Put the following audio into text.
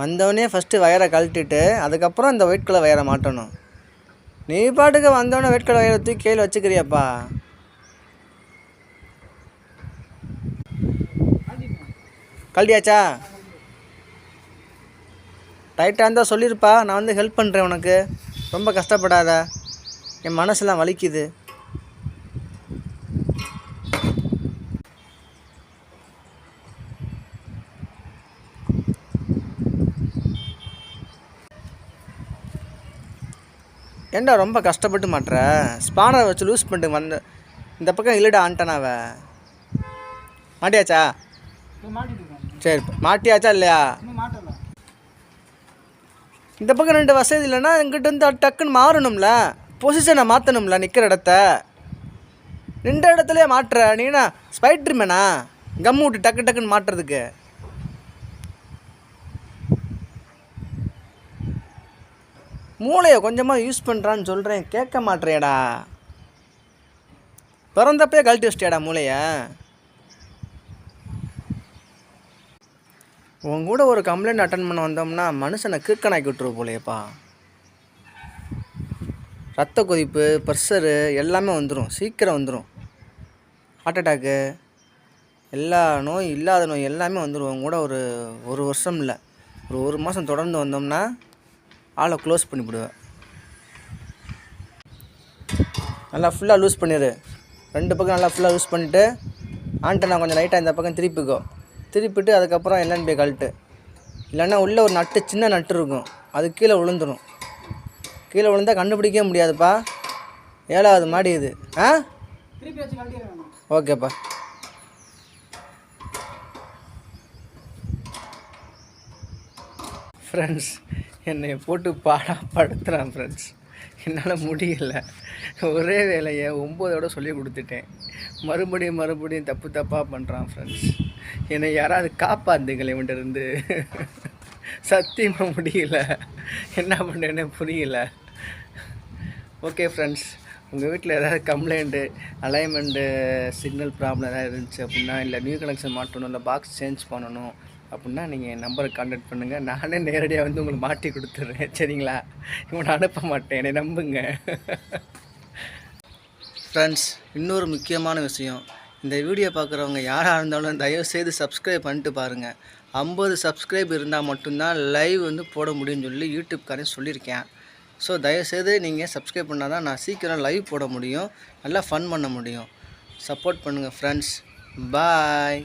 வந்தவொடனே ஃபஸ்ட்டு வயரை கழட்டிட்டு அதுக்கப்புறம் இந்த ஒயிட் கலர் வயரை மாட்டணும். நீ பாட்டுக்கு வந்தவொடனே ஒயிட் கலர் வயரை தூக்கி கையில் வச்சுக்கிறியாப்பா? கழட்டியாச்சா? டைட்டாக இருந்தால் சொல்லியிருப்பா, நான் வந்து ஹெல்ப் பண்ணுறேன் உனக்கு. ரொம்ப கஷ்டப்படாத, என் மனசெல்லாம் வலிக்குது. ஏண்டா ரொம்ப கஷ்டப்பட்டு மாட்டுற? ஸ்பானரை வச்சு லூஸ் பண்ணிட்டு வந்த இந்த பக்கம் இல்லைடா ஆண்டனாவை. மாட்டியாச்சா? சரி, மாட்டியாச்சா இல்லையா? இந்த பக்கம் 2 வசதி இல்லைன்னா இங்கிட்ட வந்து டக்குன்னு மாறணும்ல, பொசிஷனை மாற்றணும்ல, நிற்கிற இடத்த. 2 இடத்துலையே மாட்டுற நீனா ஸ்பைட்ருமேனா? கம் விட்டு டக்கு டக்குன்னு மாட்டுறதுக்கு. மூளையை கொஞ்சமாக யூஸ் பண்ணுறான்னு சொல்கிறேன், கேட்க மாட்டேறியடா. பிறந்தப்பே கழட்டி வச்சிட்டியாடா மூளையை. உன் கூட ஒரு கம்ப்ளைண்ட் அட்டன் பண்ண வந்தோம்னா மனுஷனை கீர்க்கனாக்கி விட்டுருவோம் போலையப்பா. ரத்த கொதிப்பு, ப்ரெஷரு எல்லாமே வந்துடும், சீக்கிரம் வந்துடும். ஹார்ட் அட்டாக்கு, எல்லா நோய் இல்லாத நோய் எல்லாமே வந்துடும். உன் கூட ஒரு வருஷம் இல்லை, ஒரு மாதம் தொடர்ந்து வந்தோம்னா ஆளை க்ளோஸ் பண்ணிவிடுவேன். நல்லா ஃபுல்லாக லூஸ் பண்ணிடு. 2 பக்கம் நல்லா ஃபுல்லாக லூஸ் பண்ணிவிட்டு ஆண்டனா கொஞ்சம் லைட்டாக இந்த பக்கம் திருப்பிக்கோ. திருப்பிட்டு அதுக்கப்புறம் எல்என்பி கழட்டு. இல்லைன்னா உள்ளே ஒரு நட்டு, சின்ன நட்டு இருக்கும், அது கீழே விழுந்துடும். கீழே விழுந்தால் கண்டுபிடிக்கவே முடியாதுப்பா. 7வது மாடி இது. ஓகேப்பா. ஃப்ரெண்ட்ஸ், என்னை போட்டு படுத்துகிறான் ஃப்ரெண்ட்ஸ். என்னால் முடியலை. ஒரே வேலையை 9ஓட சொல்லி கொடுத்துட்டேன். மறுபடியும் தப்பாக பண்ணுறான் ஃப்ரெண்ட்ஸ். என்னை யாராவது காப்பாற்றுங்களேன் இவன்கிட்டருந்து. சத்தியமாக முடியல, என்ன பண்ணுறேன்னு புரியல. ஓகே ஃப்ரெண்ட்ஸ், உங்கள் வீட்டில் ஏதாவது கம்ப்ளைண்ட்டு, அலைன்மெண்ட்டு, சிக்னல் ப்ராப்ளம் ஏதாவது இருந்துச்சு அப்படின்னா, இல்லை நியூ கனெக்ஷன் மாட்டணும், இல்லை பாக்ஸ் சேஞ்ச் பண்ணணும் அப்படின்னா நீங்கள் என் நம்பருக்கு கான்டாக்ட் பண்ணுங்கள். நானே நேரடியாக வந்து உங்களுக்கு மாட்டி கொடுத்துட்றேன், சரிங்களா? இவனை அனுப்ப மாட்டேன், என்னை நம்புங்க. ஃப்ரெண்ட்ஸ், இன்னொரு முக்கியமான விஷயம், இந்த வீடியோ பார்க்குறவங்க யாராக இருந்தாலும் தயவுசெய்து சப்ஸ்கிரைப் பண்ணிட்டு பாருங்கள். 50 சப்ஸ்கிரைப் இருந்தால் மட்டும்தான் லைவ் வந்து போட முடியும்னு சொல்லி யூடியூப்காரன் சொல்லியிருக்கேன். ஸோ தயவுசெய்து நீங்கள் சப்ஸ்கிரைப் பண்ணால் தான் நான் சீக்கிரம் லைவ் போட முடியும், நல்லா ஃபன் பண்ண முடியும். சப்போர்ட் பண்ணுங்கள் ஃப்ரெண்ட்ஸ். பாய்.